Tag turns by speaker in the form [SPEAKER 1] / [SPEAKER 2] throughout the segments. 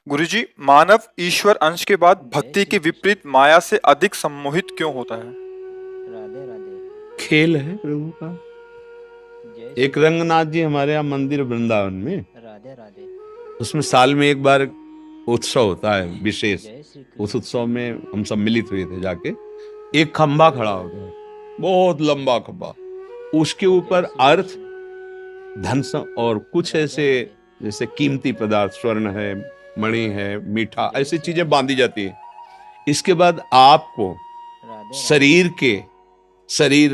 [SPEAKER 1] गुरुजी, मानव ईश्वर अंश के बाद भक्ति के विपरीत माया से अधिक सम्मोहित क्यों होता है?
[SPEAKER 2] राधे राधे।
[SPEAKER 3] खेल है प्रभु का। एक रंगनाथ जी हमारे यहाँ मंदिर वृंदावन में,
[SPEAKER 2] राधे राधे।
[SPEAKER 3] उसमें साल में एक बार उत्सव होता है विशेष। उस उत्सव में हम सब मिलित हुए थे जाके। एक खंभा खड़ा हो गया, बहुत लंबा खंभा, उसके ऊपर अर्थ, धन और कुछ ऐसे जैसे कीमती पदार्थ, स्वर्ण है, मणि है, मीठा, ऐसी चीजें बांधी जाती है। इसके बाद आपको शरीर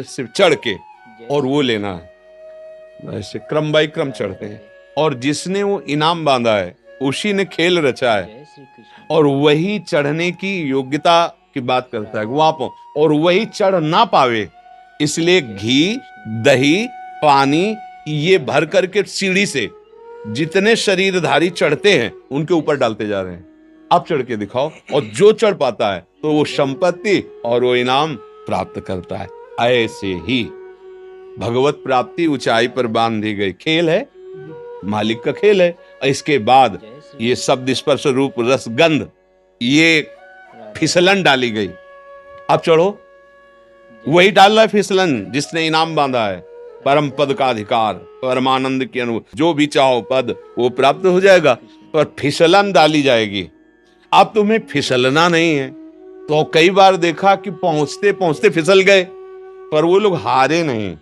[SPEAKER 3] से चढ़ के और वो लेना है। ऐसे क्रम बाई क्रम चढ़ते हैं, और जिसने वो इनाम बांधा है उसी ने खेल रचा है, और वही चढ़ने की योग्यता की बात करता है वहां पर, और वही चढ़ ना पावे इसलिए घी, दही, पानी ये भर करके सीढ़ी से जितने शरीरधारी चढ़ते हैं उनके ऊपर डालते जा रहे हैं। आप चढ़ के दिखाओ, और जो चढ़ पाता है तो वो संपत्ति और वो इनाम प्राप्त करता है। ऐसे ही भगवत प्राप्ति ऊंचाई पर बांधी गई खेल है, मालिक का खेल है। इसके बाद ये शब्द, स्पर्श, रूप, रस, गंध, ये फिसलन डाली गई। अब चढ़ो, वही डाल रहा है फिसलन जिसने इनाम बांधा है। परम पद का अधिकार, परमानंद की अनुभव, जो भी चाहो पद वो प्राप्त हो जाएगा, पर फिसलन डाली जाएगी। अब तुम्हें फिसलना नहीं है तो कई बार देखा कि पहुंचते पहुंचते फिसल गए, पर वो लोग हारे नहीं।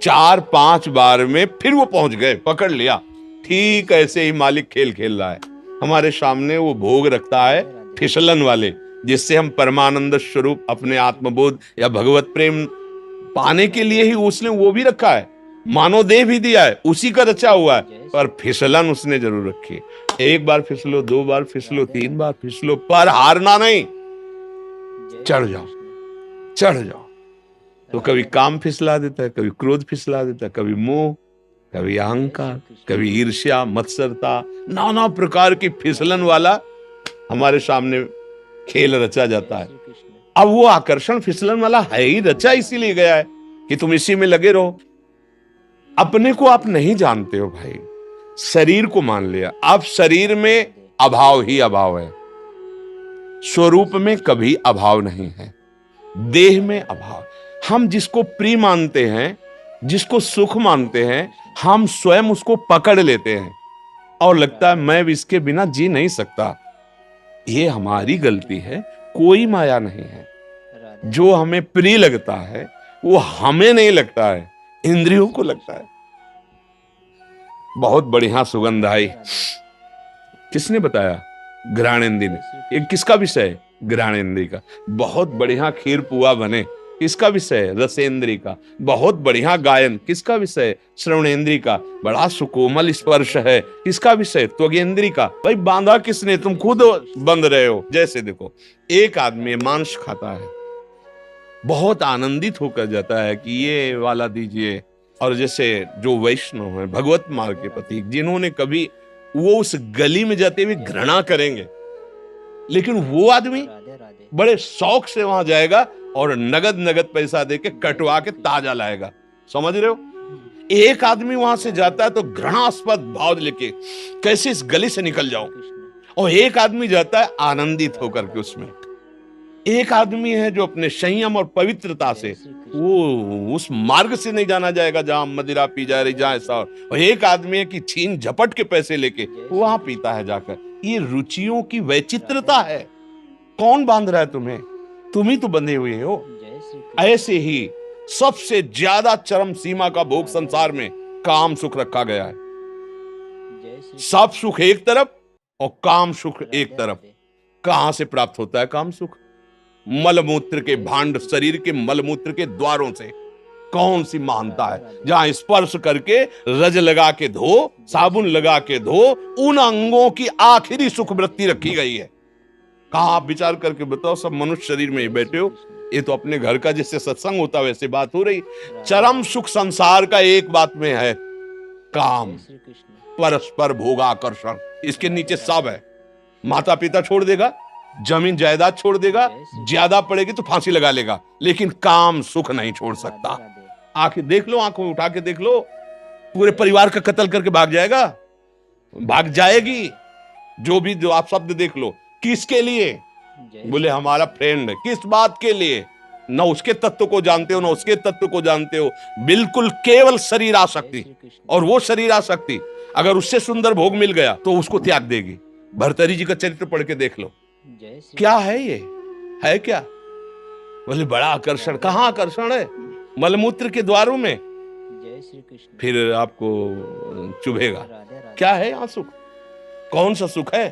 [SPEAKER 3] 4-5 बार में फिर वो पहुंच गए, पकड़ लिया। ठीक ऐसे ही मालिक खेल खेल रहा है। हमारे सामने वो भोग रखता है फिसलन वाले, जिससे हम परमानंद स्वरूप अपने आत्मबोध या भगवत प्रेम पाने के लिए ही उसने वो भी रखा है। मानव देह भी दिया है, उसी का रचा हुआ है, पर फिसलन उसने जरूर रखी है। 1 बार फिसलो, 2 बार फिसलो, 3 बार फिसलो, पर हारना नहीं। चढ़ जाओ, चढ़ जाओ। तो कभी काम फिसला देता है, कभी क्रोध फिसला देता है, कभी मोह, कभी अहंकार, कभी ईर्ष्या, मत्सरता, नाना प्रकार की फिसलन वाला हमारे सामने खेल रचा जाता है। अब वो आकर्षण फिसलन वाला है ही रचा, इसीलिए गया है कि तुम इसी में लगे रहो। अपने को आप नहीं जानते हो भाई, शरीर को मान लिया। अब शरीर में अभाव ही अभाव है, स्वरूप में कभी अभाव नहीं है, देह में अभाव। हम जिसको प्रिय मानते हैं, जिसको सुख मानते हैं, हम स्वयं उसको पकड़ लेते हैं और लगता है मैं इसके बिना जी नहीं सकता। ये हमारी गलती है, कोई माया नहीं है। जो हमें प्रिय लगता है वो हमें नहीं लगता है, इंद्रियों को लगता है। बहुत बढ़िया सुगंध आई, किसने बताया? घ्राणेंद्री ने। ये किसका विषय है? घ्राणेंद्री का। बहुत बढ़िया खीर पुआ बने, किसका विषय है? रसेंद्री का। बहुत बढ़िया गायन, किसका विषय है? श्रवणेंद्री का। बड़ा सुकोमल स्पर्श है, किसका विषय? त्वगेंद्री का। भाई बांधा किसने? तुम खुद बंध रहे हो। जैसे देखो, एक आदमी मांस खाता है, बहुत आनंदित होकर जाता है कि ये वाला दीजिए। और जैसे जो वैष्णव है, भगवत मार्ग के प्रतीक, जिन्होंने कभी, वो उस गली में जाते हुए घृणा करेंगे, लेकिन वो आदमी बड़े शौक से वहां जाएगा और नगद पैसा देके कटवा के ताजा लाएगा। समझ रहे हो? एक आदमी वहां से जाता है तो घृणास्पद भाव लेके कैसे इस गली से निकल जाऊं, और एक आदमी जाता है आनंदित होकर के उसमें। एक आदमी है जो अपने संयम और पवित्रता से, वो उस मार्ग से नहीं जाना जाएगा जहां मदिरा पी जा रही, जहां ऐसा। और एक आदमी है कि छीन झपट के पैसे लेके वहां पीता है जाकर। ये रुचियों की वैचित्रता है। कौन बांध रहा है तुम्हें? तुम ही तो बंधे हुए हो। ऐसे ही सबसे ज्यादा चरम सीमा का भोग संसार में काम सुख रखा गया है। सब सुख एक तरफ और काम सुख एक तरफ। कहां से प्राप्त होता है काम सुख? मलमूत्र के भांड, शरीर के मलमूत्र के द्वारों से। कौन सी महानता है जहां स्पर्श करके रज लगा के धो, साबुन लगा के धो, उन अंगों की आखिरी सुख वृत्ति रखी गई है। कहां? आप विचार करके बताओ। सब मनुष्य शरीर में ही बैठे हो, ये तो अपने घर का जैसे सत्संग होता है वैसे बात हो रही। चरम सुख संसार का एक बात में है, काम, परस्पर भोगाकर्षण। इसके नीचे सब है। माता पिता छोड़ देगा, जमीन जायदाद छोड़ देगा, ज्यादा पड़ेगी तो फांसी लगा लेगा, लेकिन काम सुख नहीं छोड़ सकता। आंखें देख लो, आंखों उठा के देख लो, पूरे परिवार का कत्ल करके भाग जाएगा, भाग जाएगी, जो भी जो आप शब्द देख लो, किसके लिए?
[SPEAKER 2] जय
[SPEAKER 3] बोले हमारा फ्रेंड है। किस बात के लिए? ना उसके तत्व को जानते हो ना उसके तत्व को जानते हो, बिल्कुल केवल शरीर आसक्ति।
[SPEAKER 2] श्री कृष्ण।
[SPEAKER 3] और वो शरीर आसक्ति अगर उससे सुंदर भोग मिल गया तो उसको त्याग देगी। भर्तृहरि जी का चरित्र पढ़ के देख लो,
[SPEAKER 2] जय श्री
[SPEAKER 3] क्या है ये, है क्या? बोले बड़ा आकर्षण। कहाँ आकर्षण है? मलमूत्र के द्वारों में।
[SPEAKER 2] जय श्री कृष्ण।
[SPEAKER 3] फिर आपको चुभेगा।
[SPEAKER 2] राधे राधे।
[SPEAKER 3] क्या है यहाँ सुख? कौन सा सुख है?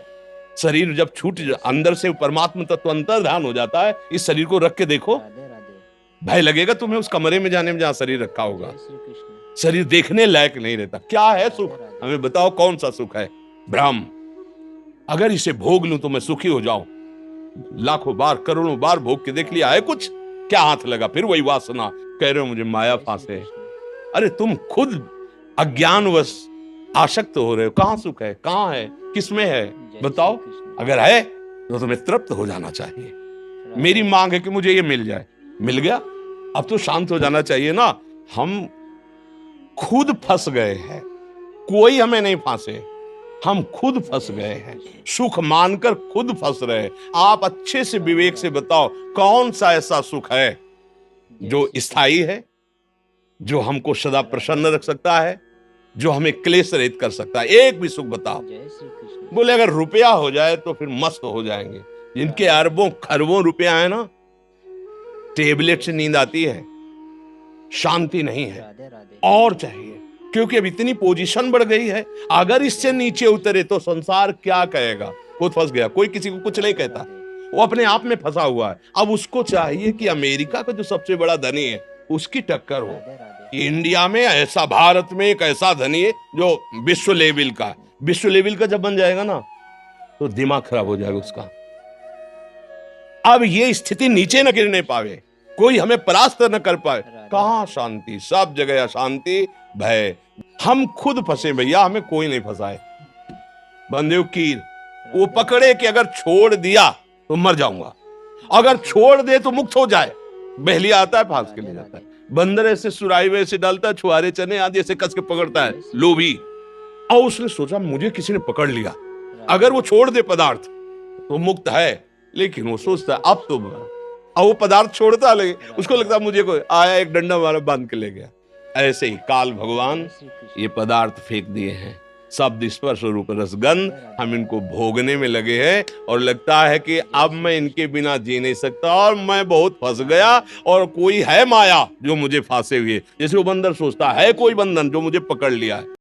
[SPEAKER 3] शरीर जब छूट अंदर से परमात्मा तत्व अंतर्धान हो जाता है, इस शरीर को रख के देखो,
[SPEAKER 2] राधे राधे।
[SPEAKER 3] भय लगेगा तुम्हें उस कमरे में जाने में जहां शरीर रखा होगा।
[SPEAKER 2] जय श्री कृष्ण।
[SPEAKER 3] शरीर देखने लायक नहीं रहता। क्या है सुख? हमें बताओ कौन सा सुख है? भ्रम। अगर इसे भोग लूं तो मैं सुखी हो जाऊं। लाखों बार करोड़ों बार भोग के देख लिया है, कुछ क्या हाथ लगा? फिर वही वासना, कह रहे हो मुझे माया फांसे। अरे तुम खुद अज्ञानवश आसक्त हो रहे हो। कहाँ सुख है? कहाँ है? किसमें है? बताओ। अगर है तो तुम्हें तृप्त हो जाना चाहिए। मेरी मांग है कि मुझे ये मिल जाए। मिल गया, अब तो शांत हो जाना चाहिए ना। हम खुद फंस गए हैं, कोई हमें नहीं फांसे, हम खुद फंस गए हैं। सुख मानकर खुद फंस रहे। आप अच्छे से विवेक से बताओ कौन सा ऐसा सुख है जो स्थायी है, जो हमको सदा प्रसन्न रख सकता है, जो हमें क्लेश रहित कर सकता है? एक भी सुख बताओ।
[SPEAKER 2] जय श्री कृष्ण।
[SPEAKER 3] बोले अगर रुपया हो जाए तो फिर मस्त हो जाएंगे। जिनके अरबों खरबों रुपया है ना, टेबलेट से नींद आती है, शांति नहीं है,
[SPEAKER 2] राधे राधे।
[SPEAKER 3] और चाहिए। क्योंकि अब इतनी पोजीशन बढ़ गई है, अगर इससे नीचे उतरे तो संसार क्या कहेगा? खुद फंस गया, कोई किसी को कुछ नहीं कहता, वो अपने आप में फंसा हुआ है। अब उसको चाहिए कि अमेरिका का जो सबसे बड़ा धनी है उसकी टक्कर हो।
[SPEAKER 2] राधे राधे।
[SPEAKER 3] इंडिया में ऐसा, भारत में एक ऐसा धनी है जो विश्व लेवल का। विश्व लेवल का जब बन जाएगा ना तो दिमाग खराब हो जाएगा उसका। अब ये स्थिति नीचे न गिरने पावे, कोई हमें परास्त न कर पाए। कहां शांति? सब जगह अशांति, भय। हम खुद फंसे भैया, हमें कोई नहीं फंसाए। बंदेव कीर वो पकड़े कि अगर छोड़ दिया तो मर जाऊंगा, अगर छोड़ दे तो मुक्त हो जाए। बहलिया आता है, फांस के ले जाता है। बंदर ऐसे सुराही में ऐसे डालता है, छुआरे चने आदि ऐसे कस के पकड़ता है, लोभी। और उसने सोचा मुझे किसी ने पकड़ लिया, अगर वो छोड़ दे पदार्थ तो मुक्त है। लेकिन वो सोचता है अब तो, और वो पदार्थ छोड़ता लगे, उसको लगता है मुझे कोई आया एक डंडा मारा बांध के ले गया। ऐसे ही काल भगवान ये पदार्थ फेंक दिए हैं, शब्द स्पर्श रूप रसगंध, हम इनको भोगने में लगे हैं। और लगता है कि अब मैं इनके बिना जी नहीं सकता और मैं बहुत फंस गया, और कोई है माया जो मुझे फांसे हुए। जैसे वो बंदर सोचता है कोई बंधन जो मुझे पकड़ लिया है।